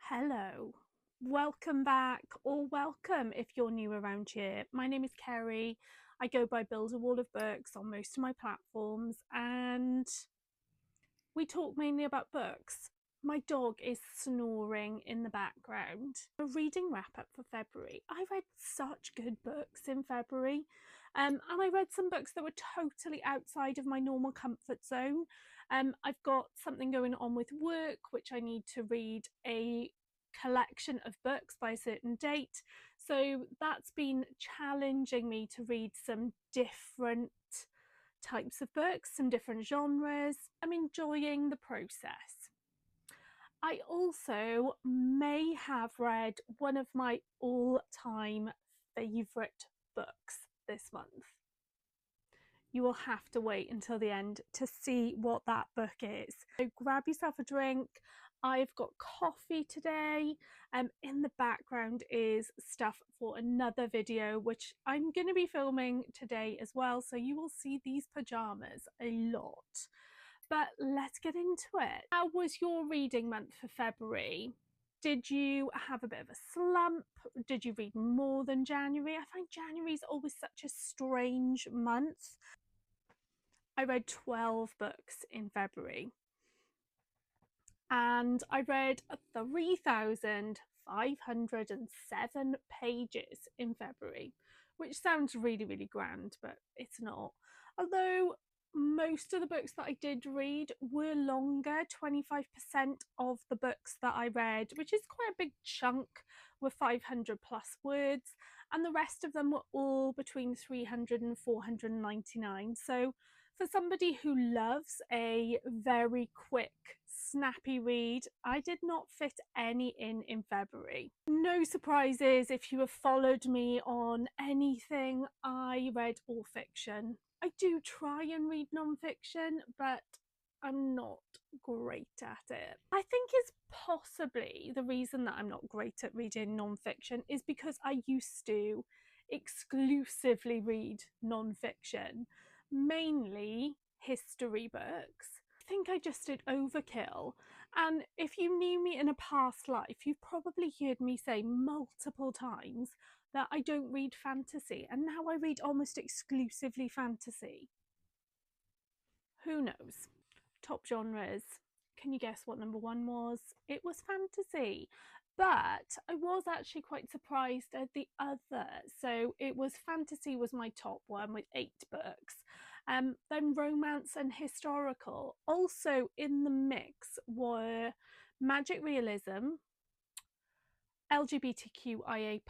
Hello, welcome back, or welcome if you're new around here. My name is Kerry. I go by Build a Wall of Books on most of my platforms, and we talk mainly about books. My dog is snoring in the background. A reading wrap up for February. I read such good books in February, and I read some books that were totally outside of my normal comfort zone. I've got something going on with work, which I need to read a collection of books by a certain date. So that's been challenging me to read some different types of books, some different genres. I'm enjoying the process. I also may have read one of my all-time favourite books this month. You will have to wait until the end to see what that book is. So grab yourself a drink. I've got coffee today. In the background is stuff for another video, which I'm going to be filming today as well. So you will see these pajamas a lot. But let's get into it. How was your reading month for February? Did you have a bit of a slump? Did you read more than January? I find January is always such a strange month. I read 12 books in February. And I read 3,507 pages in February, which sounds really, really grand, but it's not. Although most of the books that I did read were longer. 25% of the books that I read, which is quite a big chunk, were 500 plus words, and the rest of them were all between 300 and 499. So for somebody who loves a very quick, snappy read, I did not fit any in February. No surprises if you have followed me on anything. I read all fiction. I do try and read non-fiction, but I'm not great at it. I think it's possibly the reason that I'm not great at reading non-fiction is because I used to exclusively read non-fiction, mainly history books. I think I just did overkill. And if you knew me in a past life, you've probably heard me say multiple times that I don't read fantasy, and now I read almost exclusively fantasy. Who knows? Top genres. Can you guess what number one was? It was fantasy. But I was actually quite surprised at the other. So it was fantasy was my top one with 8 books. Then romance and historical. Also in the mix were magic realism, LGBTQIA+,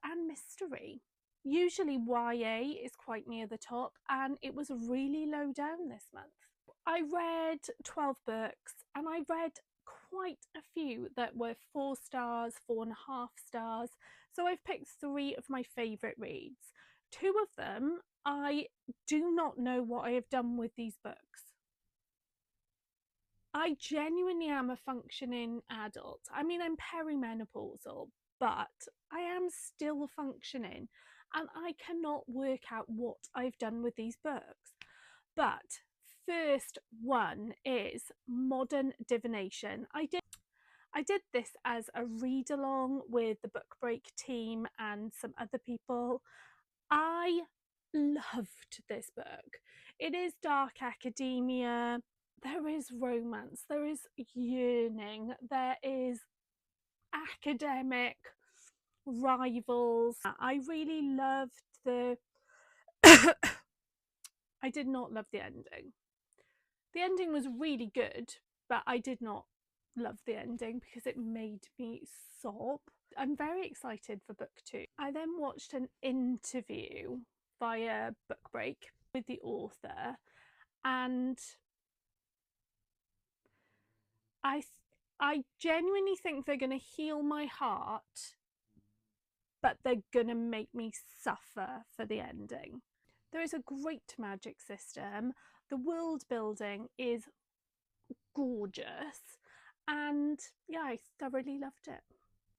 and mystery. Usually YA is quite near the top, and it was really low down this month. I read 12 books, and I read quite a few that were 4 stars, 4.5 stars. So I've picked 3 of my favourite reads. 2 of them, I do not know what I have done with these books. I genuinely am a functioning adult. I mean, I'm perimenopausal, but I am still functioning, and I cannot work out what I've done with these books. But first one is Modern Divination. I did this as a read along with the Book Break team and some other people. I loved this book. It is dark academia. There is romance, there is yearning, there is academic rivals. I really loved the I did not love the ending. The ending was really good, but I did not love the ending because it made me sob. I'm very excited for book 2. I then watched an interview via Book Break with the author, and I genuinely think they're going to heal my heart, but they're going to make me suffer for the ending. There is a great magic system. The world building is gorgeous, and yeah, I thoroughly loved it.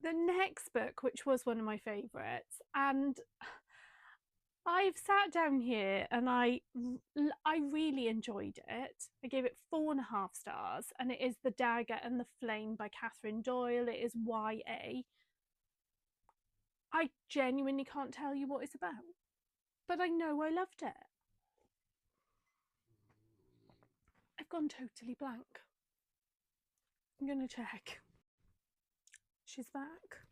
The next book, which was one of my favourites, and I've sat down here and I really enjoyed it. I gave it 4.5 stars, and it is The Dagger and the Flame by Catherine Doyle. It is YA. I genuinely can't tell you what it's about, but I know I loved it. I've gone totally blank. I'm gonna check. She's back.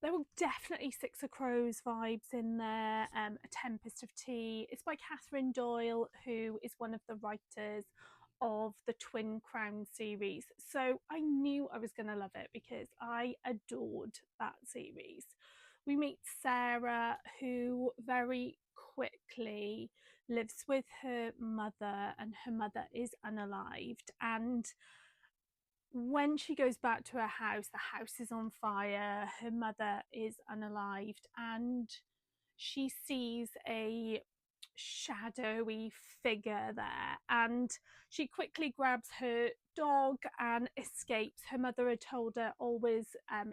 There were definitely Six of Crows vibes in there. A Tempest of Tea. It's by Catherine Doyle, who is one of the writers of the Twin Crown series. So I knew I was going to love it because I adored that series. We meet Sarah, who very quickly lives with her mother, and her mother is unalived. And when she goes back to her house, the house is on fire, her mother is unalived, and she sees a shadowy figure there, and she quickly grabs her dog and escapes. Her mother had told her always,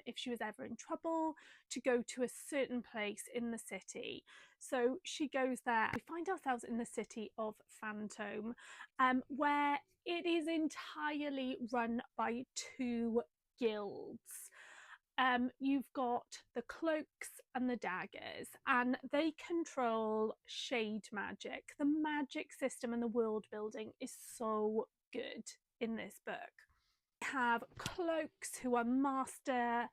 if she was ever in trouble, to go to a certain place in the city. So she goes there. We find ourselves in the city of Phantom, where it is entirely run by two guilds. You've got the Cloaks and the Daggers, and they control shade magic. The magic system and the world building is so good in this book. We have Cloaks, who are master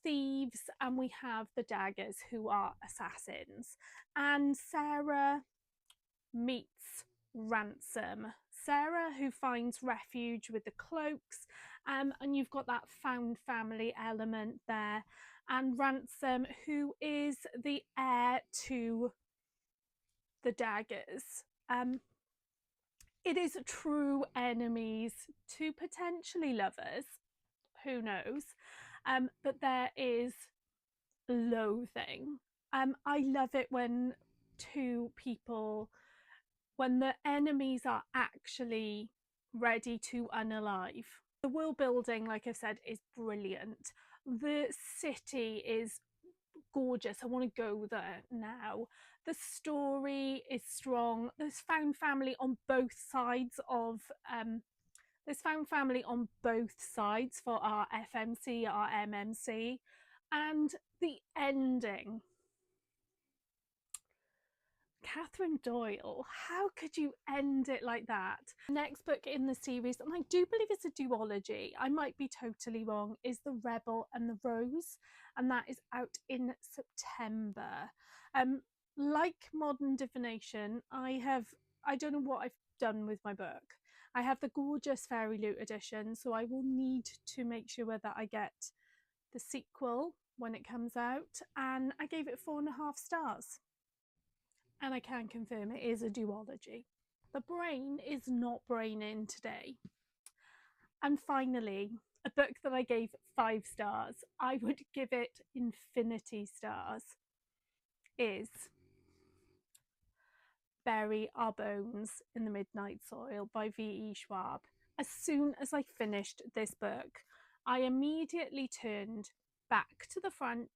thieves, and we have the Daggers, who are assassins. And Sarah meets Ransom. Sarah, who finds refuge with the Cloaks, and you've got that found family element there. And Ransom, who is the heir to the Daggers. It is true enemies to potentially lovers, who knows, but there is loathing. I love it when two people, when the enemies are actually ready to unalive. The world building, like I said, is brilliant. The city is gorgeous. I want to go there now. The story is strong. There's found family on both sides of there's found family on both sides for our FMC, our MMC, and the ending. Catherine Doyle, how could you end it like that? Next book in the series, and I do believe it's a duology, I might be totally wrong, is The Rebel and the Rose, and that is out in September. Like Modern Divination, I don't know what I've done with my book. I have the gorgeous Fairy Loot edition, so I will need to make sure that I get the sequel when it comes out, and I gave it 4.5 stars. And I can confirm it is a duology. The brain is not braining today. And finally, a book that I gave 5 stars, I would give it infinity stars, is Bury Our Bones in the Midnight Soil by V.E. Schwab. As soon as I finished this book, I immediately turned back to the front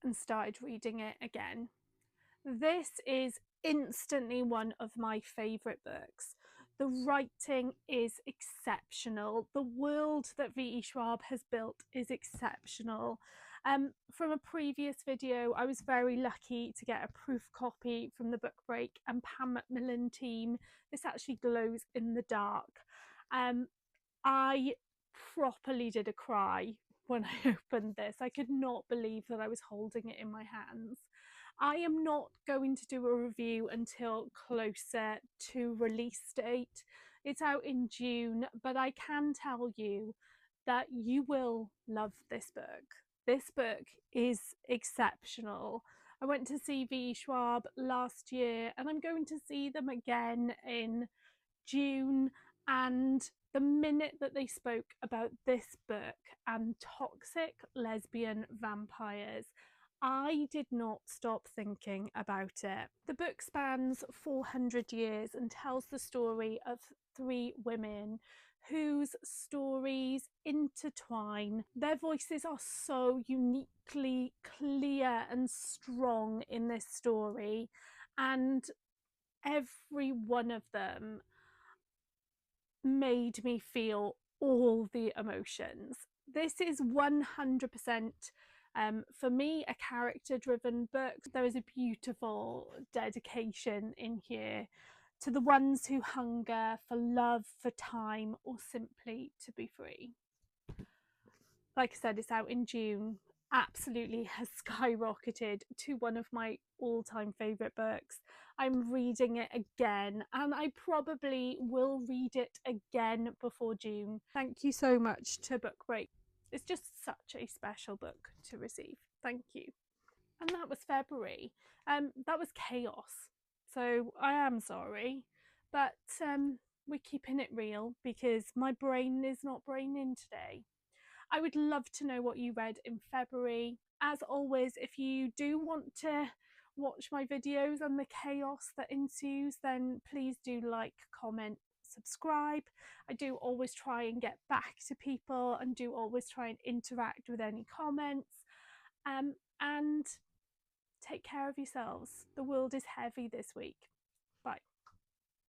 and started reading it again. This is instantly one of my favourite books. The writing is exceptional. The world that V.E. Schwab has built is exceptional. From a previous video, I was very lucky to get a proof copy from the book break and Pam Macmillan team. This actually glows in the dark. I properly did a cry when I opened this. I could not believe that I was holding it in my hands. I am not going to do a review until closer to release date. It's out in June, but I can tell you that you will love this book. This book is exceptional. I went to see V. Schwab last year, and I'm going to see them again in June, and the minute that they spoke about this book and toxic lesbian vampires, I did not stop thinking about it. The book spans 400 years and tells the story of 3 women whose stories intertwine. Their voices are so uniquely clear and strong in this story, and every one of them made me feel all the emotions. This is 100% for me a character driven book. There is a beautiful dedication in here to the ones who hunger for love, for time, or simply to be free. Like I said, it's out in June. Absolutely has skyrocketed to one of my all-time favourite books. I'm reading it again, and I probably will read it again before June. Thank you so much to Book Break. It's just such a special book to receive. Thank you. And that was February. That was chaos. So I am sorry, but we're keeping it real because my brain is not braining today. I would love to know what you read in February. As always, if you do want to watch my videos and the chaos that ensues, then please do like, comment, subscribe. I do always try and get back to people and do always try and interact with any comments. And take care of yourselves. The world is heavy this week. Bye.